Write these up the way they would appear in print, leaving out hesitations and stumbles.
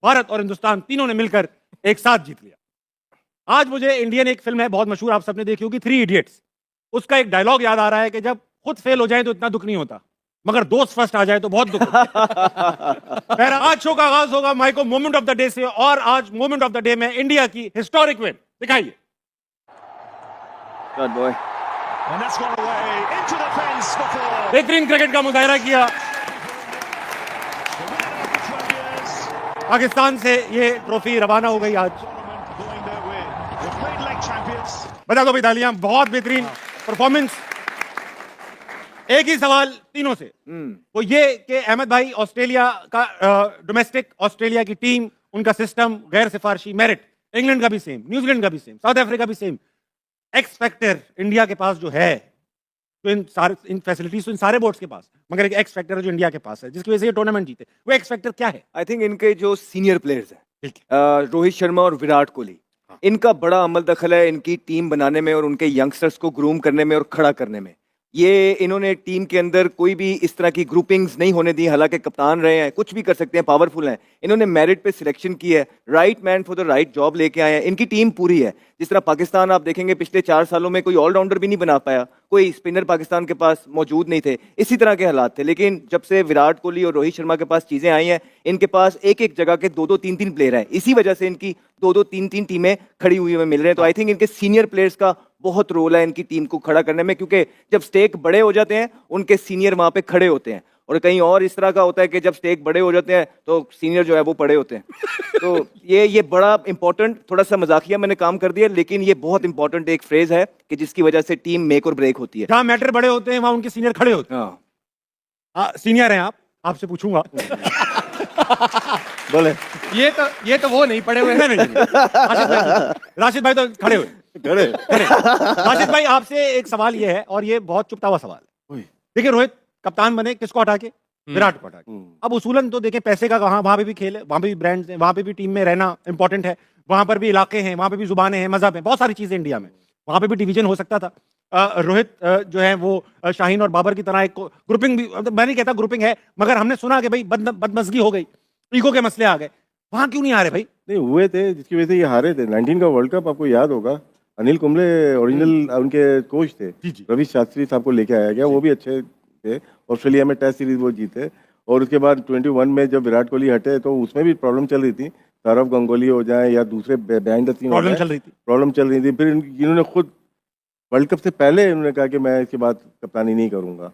भारत और हिंदुस्तान तीनों ने मिलकर एक साथ जीत लिया। आज मुझे इंडियन एक फिल्म है बहुत मशहूर, आप सबने देखी होगी, 3 इडियट्स। उसका एक डायलॉग याद आ रहा है कि जब खुद फेल हो जाए तो इतना दुख नहीं होता, मगर दोस्त फर्स्ट आ जाए तो बहुत दुख होता है। खैर, आज शो का आगाज होगा माइको मोमेंट ऑफ द डे से, और आज मोमेंट ऑफ द डे में इंडिया की हिस्टोरिक विन दिखाइए। बेहतरीन क्रिकेट का मुजाहरा किया। पाकिस्तान से ये ट्रॉफी रवाना हो गई आज। बजा दो भाई तालियां, बहुत बेहतरीन परफॉर्मेंस। एक ही सवाल तीनों से, वो ये कि अहमद भाई, ऑस्ट्रेलिया का डोमेस्टिक ऑस्ट्रेलिया की टीम, उनका सिस्टम गैर सिफारशी मेरिट, इंग्लैंड का भी सेम, न्यूजीलैंड का भी सेम, साउथ अफ्रीका भी सेम। एक्स फैक्टर इंडिया के पास जो है, तो इन फैसिलिटीज तो इन सारे बोर्ड्स के पास, मगर एक एक्स फैक्टर है जो इंडिया के पास है, जिसकी वजह से ये टूर्नामेंट जीते। वो एक्स फैक्टर क्या है? आई थिंक इनके जो सीनियर प्लेयर्स हैं, रोहित शर्मा और विराट कोहली, इनका बड़ा अमल दखल है इनकी टीम बनाने में और उनके यंगस्टर्स को ग्रूम करने में और खड़ा करने में। ये इन्होंने टीम के अंदर कोई भी इस तरह की ग्रुपिंग्स नहीं होने दी, हालांकि कप्तान रहे हैं, कुछ भी कर सकते हैं, पावरफुल हैं। इन्होंने मेरिट पे सिलेक्शन की है, right man for the right job लेके आए हैं। इनकी टीम पूरी है। जिस तरह पाकिस्तान आप देखेंगे पिछले 4 सालों में कोई ऑलराउंडर भी नहीं बना पाया, कोई स्पिनर पाकिस्तान के पास मौजूद नहीं थे, इसी तरह के हालात थे। लेकिन जब से विराट कोहली और रोहित शर्मा के पास चीजें आई हैं, इनके पास एक एक जगह के 2-2, 3-3 प्लेयर हैं। इसी वजह से इनकी 2-2, 3-3 टीमें खड़ी हुई हमें मिल रहे हैं। तो आई थिंक इनके सीनियर प्लेयर्स का बहुत रोल है इनकी टीम को खड़ा करने में, क्योंकि जब स्टेक बड़े हो जाते हैं उनके सीनियर वहां पे खड़े होते हैं। और कहीं और इस तरह का होता है कि जब स्टेक बड़े हो जाते हैं तो सीनियर जो है वो पड़े होते हैं। तो ये बड़ा इंपॉर्टेंट, थोड़ा सा मजाकिया मैंने काम कर दिया, लेकिन ये बहुत इंपॉर्टेंट एक फ्रेज है कि जिसकी वजह से टीम मेक और ब्रेक होती है। जहां मैटर बड़े होते हैं वहां उनके सीनियर खड़े होते हैं। हाँ, सीनियर हैं आप, आपसे पूछूंगा। बोले ये तो वो नहीं पड़े हुए हैं। राशिद भाई तो खड़े हुए। राशिद भाई, आपसे एक सवाल ये है, और ये बहुत चुपता हुआ सवाल है। देखिए, रोहित कप्तान बने किसको हटा के? विराट को हटा के। अब उसूलन तो देखें, पैसे का वहां पे भी खेल है, वहां पे भी ब्रांड्स हैं, वहां पे भी टीम में रहना इंपॉर्टेंट है, वहां पर भी इलाके हैं, वहां पे भी जुबानें हैं, मजहब है, बहुत सारी चीजें इंडिया में, वहां पे भी डिवीजन हो सकता था। रोहित जो है वो शाहीन और बाबर की तरह एक ग्रुपिंग भी, मैं नहीं कहता ग्रुपिंग है, मगर हमने सुना कि भाई बदमजगी हो गई, ईगो के मसले आ गए। वहां क्यों नहीं आ रहे भाई? नहीं हुए थे, जिसकी वजह से ये हारे थे। 19 का वर्ल्ड कप आपको याद होगा, अनिल कुंबले ओरिजिनल उनके कोच थे। रवि शास्त्री साहब को लेके आया गया, वो भी अच्छे थे। ऑस्ट्रेलिया में टेस्ट सीरीज वो जीते, और उसके बाद 21 में जब विराट कोहली हटे तो उसमें भी प्रॉब्लम चल रही थी। सौरव गंगोली हो जाए या दूसरे बिहाइंड द सीन प्रॉब्लम चल रही थी। फिर इन्होंने खुद वर्ल्ड कप से पहले इन्होंने कहा कि मैं इसके बाद कप्तानी नहीं करूंगा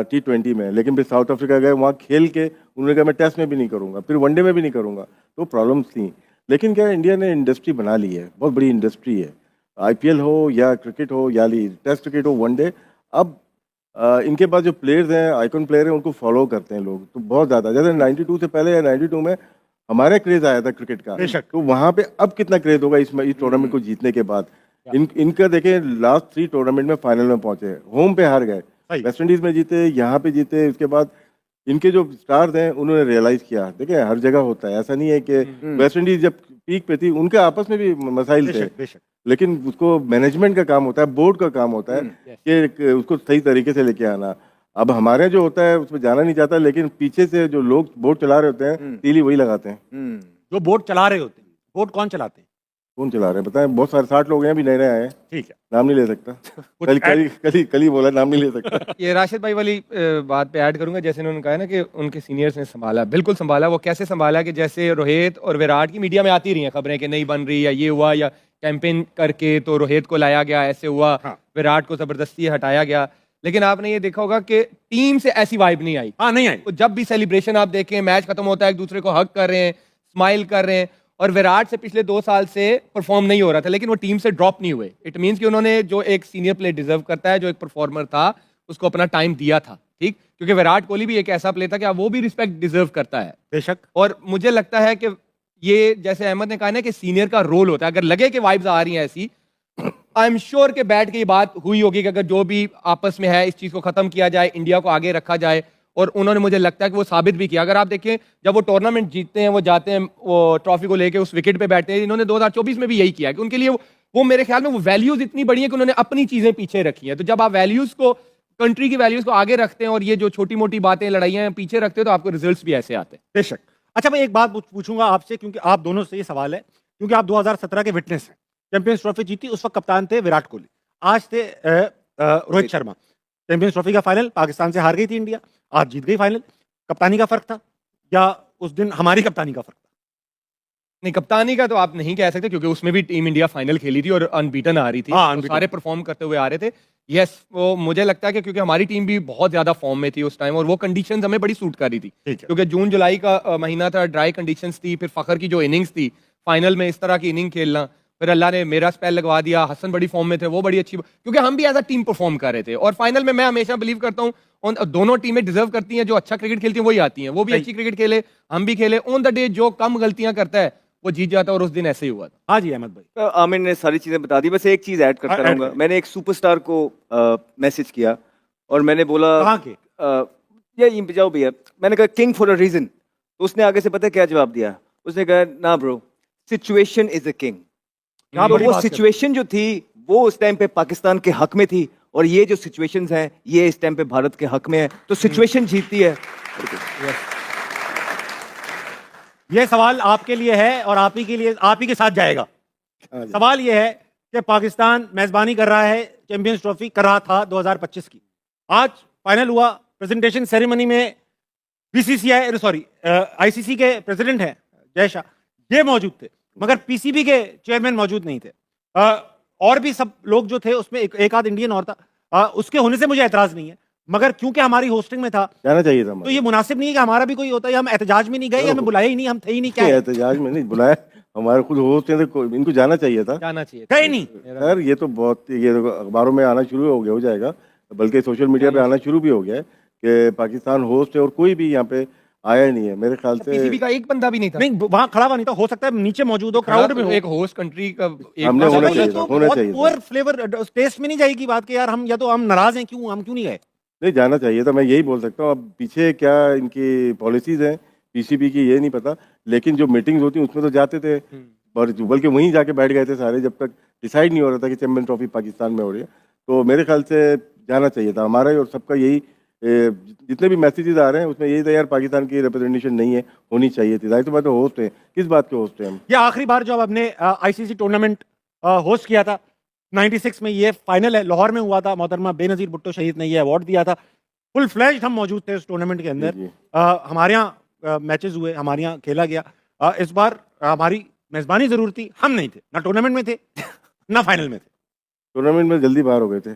T20 में, लेकिन फिर साउथ अफ्रीका गए, वहाँ खेल के उन्होंने कहा मैं टेस्ट में भी नहीं करूंगा, फिर वनडे में भी नहीं करूंगा। तो प्रॉब्लम्स थी, लेकिन क्या इंडिया ने इंडस्ट्री बना ली है, बहुत बड़ी इंडस्ट्री है। IPL हो या क्रिकेट हो या टेस्ट क्रिकेट हो, वनडे, अब इनके पास जो प्लेयर्स हैं, आइकॉन प्लेयर हैं, उनको फॉलो करते हैं लोग तो बहुत ज़्यादा। जैसे 92 से पहले या 92 में हमारा क्रेज आया था क्रिकेट का, तो वहाँ पे अब कितना क्रेज होगा इस टूर्नामेंट को जीतने के बाद। इनका देखें, लास्ट 3 टूर्नामेंट में फाइनल में पहुंचे, होम पे हार गए, वेस्ट इंडीज में जीते, यहाँ पे जीते। उसके बाद इनके जो स्टार्स हैं उन्होंने रियलाइज किया, देखिए हर जगह होता है, ऐसा नहीं है कि वेस्ट इंडीज जब पीक पे थी उनके आपस में भी मसाइल थे, लेकिन उसको मैनेजमेंट का काम होता है, बोर्ड का काम होता है कि उसको सही तरीके से लेके आना। अब हमारे जो होता है उसमें जाना नहीं चाहता, लेकिन पीछे से जो लोग बोर्ड चला रहे होते हैं तीली वही लगाते हैं। जो बोर्ड चला रहे होते हैं, बोर्ड कौन चलाते हैं? कौन चला रहे हैं बताएं? बहुत सारे 60 लोग हैं, अभी नए नए आए हैं। ठीक है, नाम नहीं ले सकता। कल ही बोला, नाम नहीं ले सकता। ये राशिद भाई वाली बात पे ऐड करूंगा, जैसे उन्होंने कहा ना कि उनके सीनियर्स ने संभाला, बिल्कुल संभाला। वो कैसे संभाला कि जैसे रोहित और विराट की मीडिया में आती रही हैं खबरें कि नहीं बन रही, या ये हुआ, या कैंपेन करके तो रोहित को लाया गया, ऐसे हुआ, विराट को जबरदस्ती हटाया गया। लेकिन आपने ये देखा होगा कि टीम से ऐसी वाइब नहीं आई। नहीं आई। तो जब भी सेलिब्रेशन आप देखें, मैच खत्म होता है, एक दूसरे को हग कर रहे हैं, स्माइल कर रहे हैं। और विराट से पिछले 2 साल से परफॉर्म नहीं हो रहा था, लेकिन वो टीम से ड्रॉप नहीं हुए। इट मीन्स कि उन्होंने जो एक सीनियर प्लेयर डिजर्व करता है, जो एक परफॉर्मर था, उसको अपना टाइम दिया था। ठीक, क्योंकि विराट कोहली भी एक ऐसा प्लेयर था कि वो भी रिस्पेक्ट डिजर्व करता है, बेशक। और मुझे लगता है कि ये जैसे अहमद ने कहा ना कि सीनियर का रोल होता है, अगर लगे कि वाइब्स आ रही हैं ऐसी, आई एम श्योर कि बैठ के ये बात हुई होगी कि अगर जो भी आपस में है इस चीज को खत्म किया जाए, इंडिया को आगे रखा जाए। और उन्होंने, मुझे लगता है कि वो साबित भी किया। अगर आप देखें, जब वो टूर्नामेंट जीतते हैं, वो जाते हैं, वो ट्रॉफी को लेके उस विकेट पे बैठते हैं। इन्होंने 2024 में भी यही किया कि उनके लिए वो मेरे ख्याल में वो वैल्यूज इतनी बड़ी है कि उन्होंने अपनी चीजें पीछे रखी हैं। तो जब आप वैल्यूज को, कंट्री की वैल्यूज को आगे रखते हैं और ये जो छोटी मोटी बातें, लड़ाइयां पीछे रखते हैं, तो आपको रिजल्ट्स भी ऐसे आते हैं। बेशक। अच्छा, मैं एक बात पूछूंगा आपसे, क्योंकि आप दोनों से ये सवाल है, क्योंकि आप 2017 के विटनेस हैं। चैंपियंस ट्रॉफी जीती, उस वक्त कप्तान थे विराट कोहली, आज थे रोहित शर्मा। चैंपियंस ट्रॉफी का फाइनल पाकिस्तान से हार गई थी इंडिया, आज जीत गई फाइनल। कप्तानी का फर्क था या उस दिन हमारी कप्तानी का फर्क था? नहीं, कप्तानी का तो आप नहीं कह सकते, क्योंकि उसमें भी टीम इंडिया फाइनल खेली थी और अनबीटन आ रही थी। हाँ, तो unbeaten। सारे परफॉर्म करते हुए आ रहे थे। यस, वो मुझे लगता है कि क्योंकि हमारी टीम भी बहुत ज्यादा फॉर्म में थी उस टाइम, और वो कंडीशंस हमें बड़ी सूट कर रही थी, ठीक है। क्योंकि जून जुलाई का महीना था, ड्राई कंडीशंस थी। फिर फखर की जो इनिंग्स थी फाइनल में, इस तरह की इनिंग खेलना, फिर अल्लाह ने मेरा स्पेल लगवा दिया। हसन बड़ी फॉर्म में थे, वो बड़ी अच्छी, क्योंकि हम भी एज अ टीम परफॉर्म कर रहे थे। और फाइनल में मैं हमेशा बिलीव करता हूँ दोनों टीमें डिजर्व करती हैं, जो अच्छा क्रिकेट खेलती हैं वही आती हैं। वो भी अच्छी क्रिकेट खेले, हम भी खेले। ऑन द डे जो कम गलतियां करता है वो जीत जाता है, और उस दिन ऐसे ही हुआ था। हाँ जी अहमद भाई। आमिर ने सारी चीजें बता दी, बस एक चीज ऐड करता ऐड रहूंगा। करें। मैंने एक सुपरस्टार को मैसेज किया और मैंने बोला कहाँ के? ये जाओ भैया, मैंने कहा किंग फॉर अ रीजन। तो उसने आगे से पता है क्या जवाब दिया? उसने कहा ना bro, situation is a king. क्या तो बड़ी वो बात कर- सिचुएशन जो थी वो उस टाइम पे पाकिस्तान के हक में थी, और ये जो सिचुएशंस हैं ये इस टाइम पे भारत के हक में है। तो सिचुएशन जीतती है। ये सवाल आपके लिए है और आप ही के लिए, आप ही के साथ जाएगा। हाँ जी। सवाल ये है कि पाकिस्तान मेजबानी कर रहा है, चैंपियंस ट्रॉफी कर रहा था 2025 की। आज फाइनल हुआ, प्रेजेंटेशन सेरेमनी में बीसीसीआई सॉरी आईसीसी के प्रेसिडेंट हैं जय शाह, ये मौजूद थे, मगर पीसीबी के चेयरमैन मौजूद नहीं थे। और भी सब लोग जो थे उसमें एक आध इंडियन और था। उसके होने से मुझे एतराज नहीं है, मगर क्योंकि हमारी होस्टिंग में था जाना चाहिए था तो हमारे। ये मुनासिब नहीं है कि हमारा भी कोई होता है। हम एहतजाज में नहीं गए, हमें बुलाया ही नहीं, हम थे ही नहीं, क्या है? एहतजाज में नहीं बुलाया, हमारे खुद होस्ट हैं तो इनको जाना चाहिए था। जाना चाहिए। गए नहीं। सर ये तो बहुत, ये तो अखबारों में आना शुरू हो जाएगा, बल्कि सोशल मीडिया पे आना शुरू भी हो गया है कि पाकिस्तान होस्ट है और कोई भी यहाँ पे आया नहीं है मेरे ख्याल से। पीसीबी का एक बंदा भी नहीं था। नहीं, वहां खड़ा हुआ नहीं था। हो सकता है नीचे मौजूद हो, क्राउड में हो। एक होस्ट कंट्री का एक हमने बंदा होना भी चाहिए नहीं था, था। होना बहुत चाहिए था। पुअर फ्लेवर टेस्ट में नहीं जाएगी बात कि यार हम या तो हम नाराज हैं, क्यों हम क्यों नहीं गए? नहीं जाना चाहिए था, मैं यही बोल सकता हूँ। अब पीछे क्या इनकी पॉलिसीज हैं पीसीबी की ये नहीं पता, लेकिन जो मीटिंग्स होती उसमें तो जाते थे, और बल्कि वहीं जाके बैठ गए थे सारे, जब तक डिसाइड नहीं हो रहा था कि चैंपियन ट्रॉफी पाकिस्तान में हो रही है। तो मेरे ख्याल से जाना चाहिए था। हमारा और सबका यही जितने भी मैसेजेस आ रहे हैं उसमें यही था यार, पाकिस्तान की रिप्रेजेंटेशन नहीं है, होनी चाहिए थी। जाहिर सी बात है, होस्ट है, किस बात के होस्ट हैं हम? ये आखिरी बार जब हमने आईसीसी टूर्नामेंट होस्ट किया था 96 में, ये फाइनल है लाहौर में हुआ था। मोहतरमा बेनजीर भुट्टो शहीद ने ये अवार्ड दिया था। फुल फ्लैश्ड हम मौजूद थे उस टूर्नामेंट के अंदर। जी। हमारे यहाँ मैचेस हुए, हमारे यहाँ खेला गया। इस बार हमारी मेजबानी जरूर थी, हम नहीं थे, ना टूर्नामेंट में थे ना फाइनल में थे। टूर्नामेंट में जल्दी बाहर हो गए थे।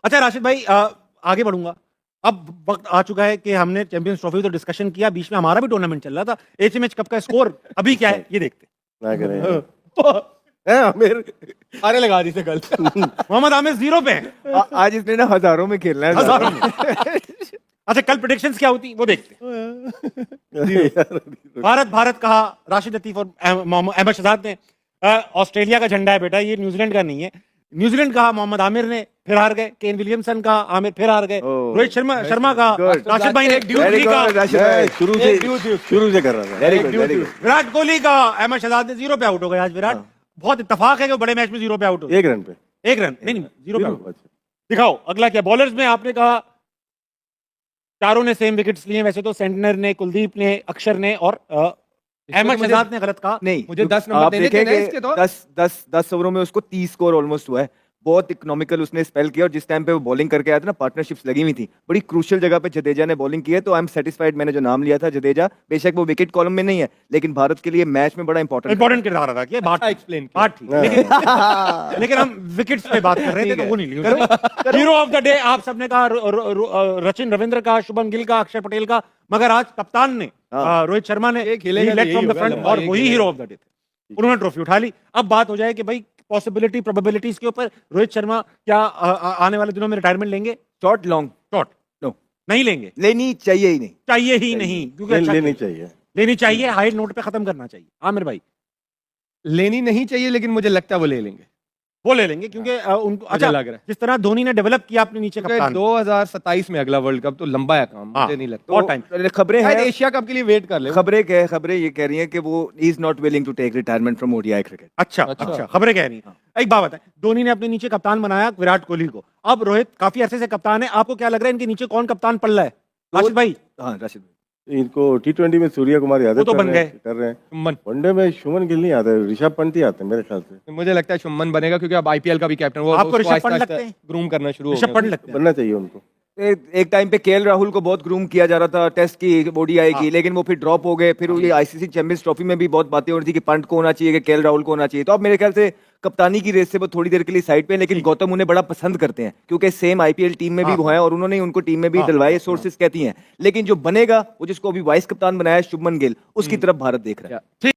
अच्छा राशिद भाई, आगे बढ़ूंगा। अब वक्त आ चुका है कि हमने चैंपियंस ट्रॉफी तो डिस्कशन किया, बीच में हमारा भी टूर्नामेंट चल रहा था। एचएमएच कप का स्कोर अभी क्या है ये देखते ना करें हैं। आमिर अरे लगा दी थे कल। मोहम्मद आमिर 0 पे हैं, आज इसने ना हजारों में खेलना है। हजारों में। अच्छा, कल प्रेडिक्शंस क्या होती वो देखते हैं। भारत कहा राशिद लतीफ और अहमद शहजाद ने। ऑस्ट्रेलिया का झंडा है बेटा, ये न्यूजीलैंड का नहीं है। न्यूजीलैंड कहा मोहम्मद आमिर ने, फिर हार गए। केन विलियमसन का आमिर, फिर हार गए। ओह। रोहित शर्मा का, Good. राशिद भाई ने ड्यूक Very थ्री का, good, राशिद भाई। शुरू से कर रहा था। Very good, very good. Virat Kohli का। अहमद शहजाद ने 0 पे आउट हो गए आज विराट। बहुत इत्तेफाक है कि वो बड़े मैच में 0 पे आउट हो। 1 रन पे। 1 रन नहीं 0 पे आउट। अच्छा। दिखाओ अगला क्या। बॉलर्स में आपने कहा चारों ने सेम विकेट्स लिए। वैसे तो सेंटनर ने, कुलदीप ने, अक्षर ने और अहमद मुझे- शहजाद ने गलत कहा। नहीं, मुझे 10 नंबर आप देने थे ना देखेंगे इसके तो। 10 ओवरों में उसको 30 स्कोर ऑलमोस्ट हुआ है। बहुत इकोनॉमिकल उसने स्पेल किया, और जिस टाइम पे वो बॉलिंग करके आया था ना, पार्टनरशिप्स लगी हुई थी। बड़ी क्रूशियल जगह पे जडेजा ने बॉलिंग की है, तो आई एम सेटिस्फाइड। मैंने जो नाम लिया था जडेजा, बेशक वो विकेट कॉलम में नहीं है, लेकिन भारत के लिए मैच में बड़ा इंपॉर्टेंट किरदार अदा किया। बात अच्छा explain किया। बात ठीक, लेकिन हम विकेट्स पे बात कर रहे थे तो वो नहीं ली। हीरो ऑफ द डे आप सबने कहा रचिन रविंद्र का, शुभम गिल का, अक्षर पटेल का, मगर आज कप्तान ने रोहित शर्मा ने ये खेलेगा तो led यही from the होगा, front, लंबा और ये वही खेलेगा। हीरो ऑफ द डे थे। उन्होंने ट्रॉफी उठा ली। अब बात हो जाए कि भाई पॉसिबिलिटी प्रोबेबिलिटीज के ऊपर, रोहित शर्मा क्या आने वाले दिनों में रिटायरमेंट लेंगे? शॉर्ट लॉन्ग शॉर्ट नो, नहीं लेंगे, लेनी चाहिए ही नहीं। चाहिए ही नहीं, क्योंकि अच्छा लेनी चाहिए। लेनी चाहिए, हाई नोट पे खत्म करना चाहिए। आमिर भाई लेनी नहीं चाहिए, लेकिन मुझे लगता है वो ले लेंगे। वो ले लेंगे क्योंकि उनको अच्छा लग रहा है। जिस तरह धोनी ने डेवलप किया अपने नीचे क्योंकि कप्तान। 2027 में अगला वर्ल्ड कप तो लंबा है काम, हाँ, मुझे नहीं लगता। बहुत टाइम। तो खबरें शायद हैं, एशिया कप के लिए वेट कर ले। खबरें ये कह रही हैं कि वो is not willing to take retirement from ODI cricket. अच्छा अच्छा। अच्छा, खबरें कह रही हैं। एक बात बताएं, धोनी ने अपने नीचे कप्तान बनाया विराट कोहली को। अब रोहित काफी अरसे से कप्तान है, आपको क्या लग रहा है इनके नीचे कौन कप्तान पड़ रहा है? राशिद भाई हाँ राशिद भाई, इनको T20 में सूर्या कुमार यादव वो तो बन गए। कर रहे हैं। शुभमन वनडे में शुभमन गिल नहीं आता है, ऋषभ पंत ही आते हैं मेरे ख्याल से। मुझे लगता है शुभमन बनेगा क्योंकि अब आईपीएल का भी कैप्टन वो आपको ऋषभ पंत लगते हैं? ग्रूम करना शुरू हो ऋषभ गया। पंत लगते हैं। बनना चाहिए उनको। एक टाइम पे केएल राहुल को बहुत ग्रूम किया जा रहा था टेस्ट की, ओडीआई की, लेकिन वो फिर ड्रॉप हो गए। फिर ये आईसीसी चैंपियंस ट्रॉफी में भी बहुत बातें हो रही थी कि पंत को होना चाहिए, कि केएल राहुल को होना चाहिए। तो अब मेरे ख्याल से कप्तानी की रेस से वो थोड़ी देर के लिए साइड पे हैं, लेकिन गौतम उन्हें बड़ा पसंद करते हैं क्योंकि सेम आईपीएल टीम में भी वो हैं और उन्होंने उनको टीम में भी डलवाए, सोर्सेज कहती हैं। लेकिन जो बनेगा, वो जिसको अभी वाइस कप्तान बनाया है शुभमन गिल, उसकी तरफ भारत देख रहा है। ठीक